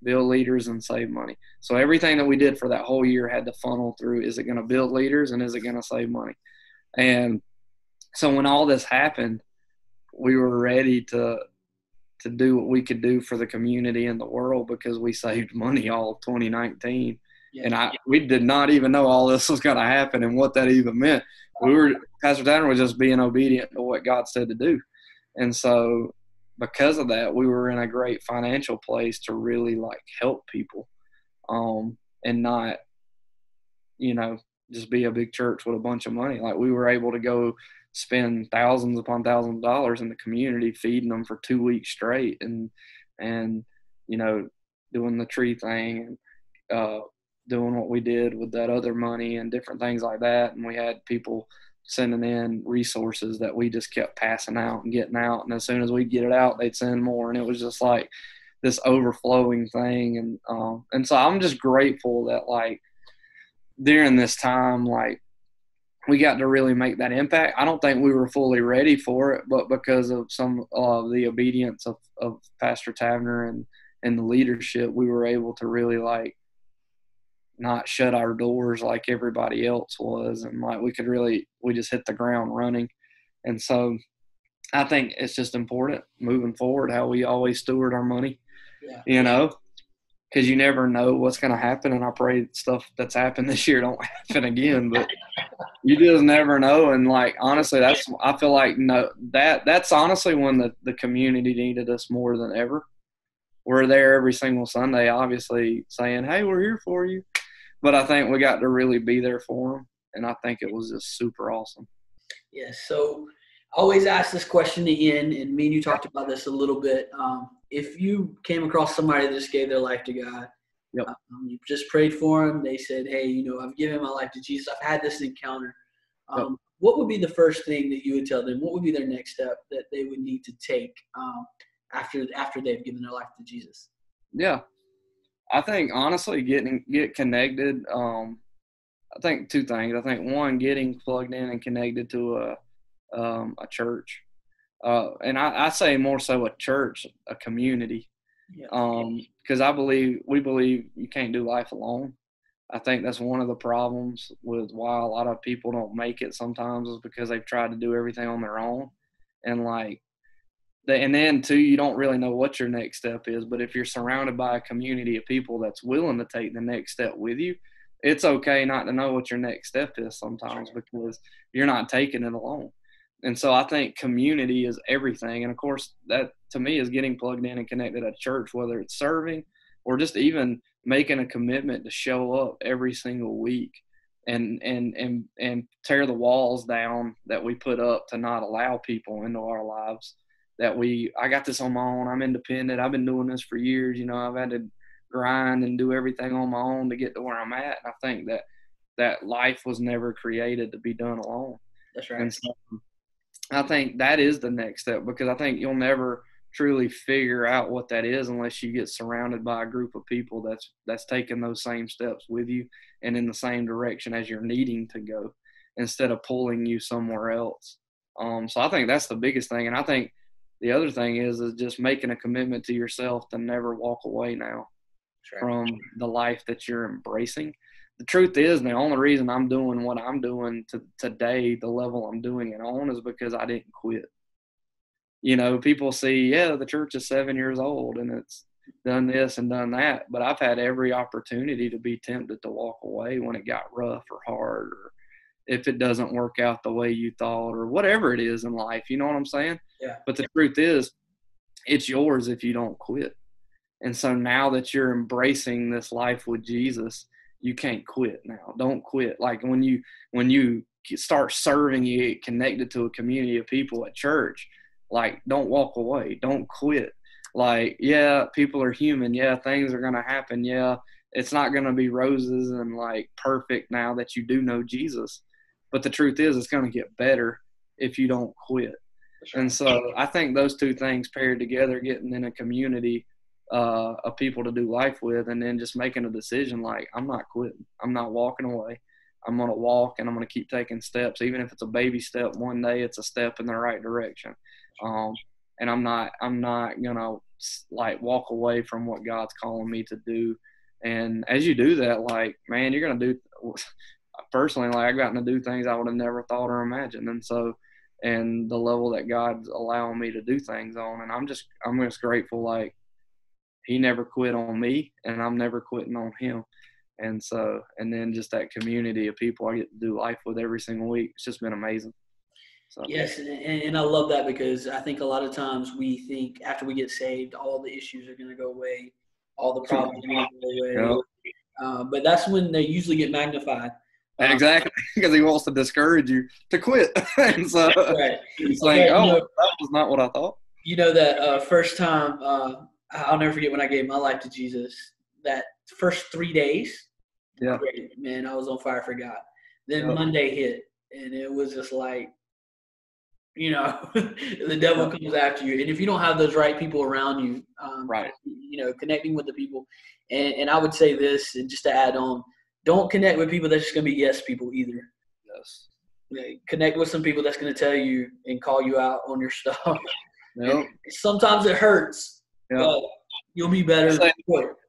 Build leaders and save money. So everything that we did for that whole year had to funnel through, is it going to build leaders and is it going to save money? And so when all this happened, we were ready to do what we could do for the community and the world because we saved money all of 2019. Yeah. And we did not even know all this was going to happen and what that even meant. Pastor Tanner was just being obedient to what God said to do. And so because of that, we were in a great financial place to really help people and not, just be a big church with a bunch of money. We were able to go spend thousands upon thousands of dollars in the community, feeding them for 2 weeks straight and doing the tree thing and doing what we did with that other money and different things like that. And we had people sending in resources that we just kept passing out and getting out. And as soon as we'd get it out, they'd send more. And it was just this overflowing thing. And so I'm just grateful that like during this time, like we got to really make that impact. I don't think we were fully ready for it, but because of some of the obedience of Pastor Tavner and the leadership, we were able to really like not shut our doors like everybody else was. And like we just hit the ground running. And so I think it's just important moving forward how we always steward our money, you know, because you never know what's going to happen. And I pray stuff that's happened this year don't happen again, but you just never know. And like, honestly, I feel like that's honestly when the community needed us more than ever. We're there every single Sunday, obviously saying, hey, we're here for you. But I think we got to really be there for them. And I think it was just super awesome. Yes. So I always ask this question again, and me and you talked about this a little bit. If you came across somebody that just gave their life to God, yep. You just prayed for them, they said, hey, you know, I've given my life to Jesus, I've had this encounter. Yep. What would be the first thing that you would tell them? What would be their next step that they would need to take after they've given their life to Jesus? Yeah. I think honestly get connected. I think two things. I think one, getting plugged in and connected to a church, and I say more so a church, a community, because we believe you can't do life alone. I think that's one of the problems with why a lot of people don't make it sometimes is because they've tried to do everything on their own, and like. And then, too, you don't really know what your next step is. But if you're surrounded by a community of people that's willing to take the next step with you, it's okay not to know what your next step is sometimes because you're not taking it alone. And so I think community is everything. And, of course, that to me is getting plugged in and connected at church, whether it's serving or just even making a commitment to show up every single week and tear the walls down that we put up to not allow people into our lives. I got this on my own. I'm independent. I've been doing this for years. You know, I've had to grind and do everything on my own to get to where I'm at. And I think that life was never created to be done alone. That's right. And so I think that is the next step because I think you'll never truly figure out what that is unless you get surrounded by a group of people that's taking those same steps with you and in the same direction as you're needing to go instead of pulling you somewhere else. So I think that's the biggest thing. And I think the other thing is just making a commitment to yourself to never walk away now from the life that you're embracing. The truth is, the only reason I'm doing what I'm doing today, the level I'm doing it on, is because I didn't quit. You know, people see, the church is 7 years old and it's done this and done that. But I've had every opportunity to be tempted to walk away when it got rough or hard or if it doesn't work out the way you thought or whatever it is in life, you know what I'm saying? Yeah. But the truth is, it's yours if you don't quit. And so now that you're embracing this life with Jesus, you can't quit now. Don't quit. Like when you start serving, you get connected to a community of people at church, like don't walk away. Don't quit. Like, people are human. Things are going to happen. It's not going to be roses and like perfect now that you do know Jesus. But the truth is, it's going to get better if you don't quit. And so I think those two things paired together, getting in a community of people to do life with, and then just making a decision like, I'm not quitting. I'm not walking away. I'm going to walk and I'm going to keep taking steps. Even if it's a baby step, one day it's a step in the right direction. And I'm not going to like walk away from what God's calling me to do. And as you do that, like, man, you're going to do – personally, like I've gotten to do things I would have never thought or imagined. And so – and the level that God's allowing me to do things on. And I'm just grateful, like he never quit on me and I'm never quitting on him. And so, and then just that community of people I get to do life with every single week. It's just been amazing. So. Yes. And I love that because I think a lot of times we think after we get saved, all the issues are going to go away. All the problems are going to go away. Yeah. But that's when they usually get magnified. Exactly, because he wants to discourage you to quit. And so it's like, that was not what I thought. You know that first time, I'll never forget when I gave my life to Jesus, that first 3 days, great, man, I was on fire for God. Then Monday hit, and it was just like, the devil comes after you. And if you don't have those right people around you, Right. Connecting with the people. And I would say this, and just to add on, don't connect with people that's just going to be yes people either. Yes. Connect with some people that's going to tell you and call you out on your stuff. Yep. Sometimes it hurts, but you'll be better.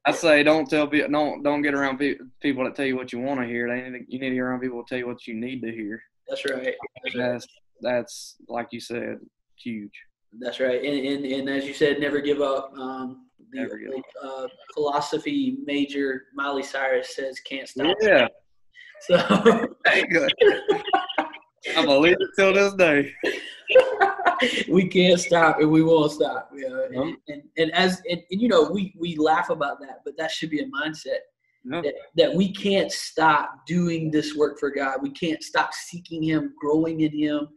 I say don't tell people, don't get around people that tell you what you want to hear. You need to get around people that tell you what you need to hear. That's right. That's like you said, huge. That's right. And as you said, never give up. Philosophy major Miley Cyrus says can't stop. Yeah. So good. I believe it till this day. We can't stop and we won't stop. We laugh about that, but that should be a mindset that we can't stop doing this work for God. We can't stop seeking Him, growing in Him,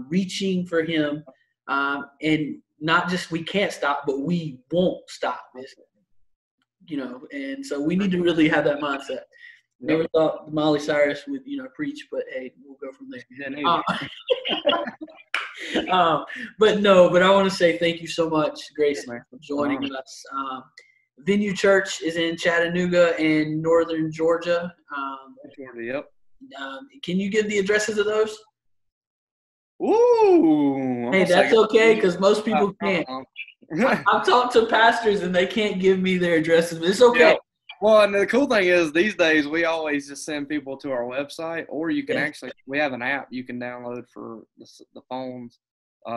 reaching for Him, and not just we can't stop, but we won't stop. And so we need to really have that mindset. Never thought Miley Cyrus would, preach, but hey, we'll go from there. But I want to say thank you so much, Grayson, for joining us. Venue Church is in Chattanooga in northern Georgia. Yep. Can you give the addresses of those? Ooh. Hey, that's okay because most people can't. I've talked to pastors and they can't give me their addresses, but it's okay. Yeah. Well, and the cool thing is these days we always just send people to our website, or you can we have an app you can download for the phones.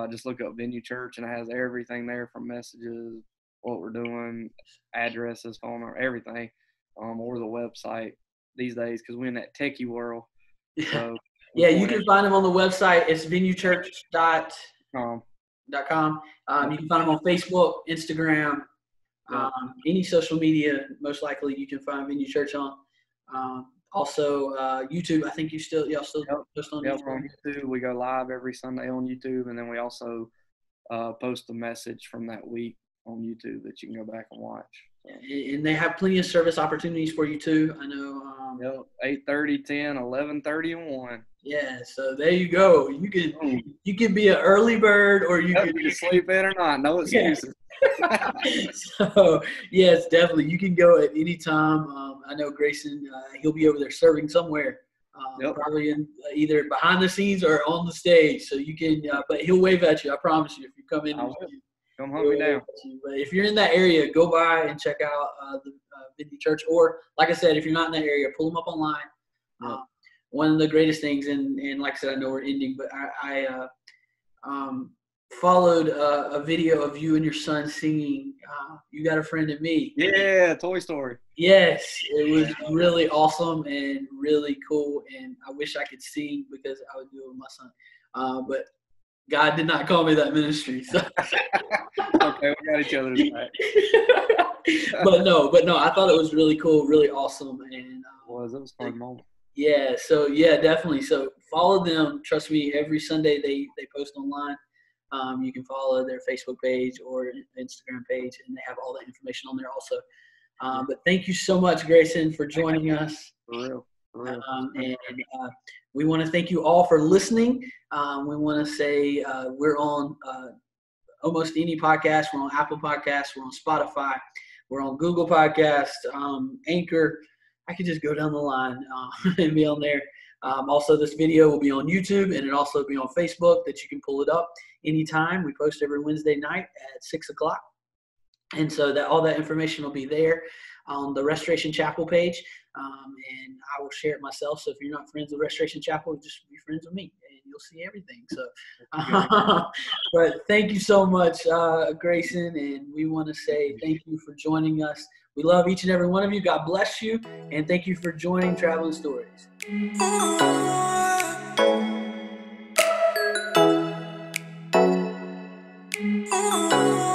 Just look up Venue Church and it has everything there from messages, what we're doing, addresses, phone number, everything, or the website these days because we're in that techie world. So, you can find them on the website. It's venuechurch.com. You can find them on Facebook, Instagram, any social media. Most likely, you can find Venue Church on. Also, YouTube. I think y'all still post on YouTube. We're on YouTube. We go live every Sunday on YouTube, and then we also post a message from that week on YouTube that you can go back and watch. And they have plenty of service opportunities for you too. I know. 8:30, 10, 11:30, and 1. Yeah, so there you go. You can be an early bird, or you can sleep in or not. No excuses. So yes, definitely, you can go at any time. I know Grayson; he'll be over there serving somewhere, probably in either behind the scenes or on the stage. So you can, but he'll wave at you. I promise you. If you come in, come hunt me down. But if you're in that area, go by and check out the Venue Church. Or, like I said, if you're not in that area, pull them up online. One of the greatest things, and like I said, I know we're ending, but I followed a video of you and your son singing You Got a Friend in Me. Yeah, Toy Story. Yes, it was really awesome and really cool, and I wish I could sing because I would do it with my son. But God did not call me that ministry. So. Okay, we got each other's back. But no, I thought it was really cool, really awesome, and it was a fun moment. Yeah, so definitely. So follow them. Trust me, every Sunday they post online. You can follow their Facebook page or Instagram page, and they have all that information on there also. But thank you so much, Grayson, for joining us. For real. And we want to thank you all for listening. We want to say we're on almost any podcast. We're on Apple Podcasts. We're on Spotify. We're on Google Podcasts, Anchor. I could just go down the line and be on there. Also, this video will be on YouTube, and it'll also be on Facebook that you can pull it up anytime. We post every Wednesday night at 6 o'clock. And so that all that information will be there on the Restoration Chapel page. And I will share it myself. So if you're not friends with Restoration Chapel, just be friends with me, and you'll see everything. So, but thank you so much, Grayson. And we want to say thank you for joining us. We love each and every one of you. God bless you. And thank you for joining Traveling Stories. Oh.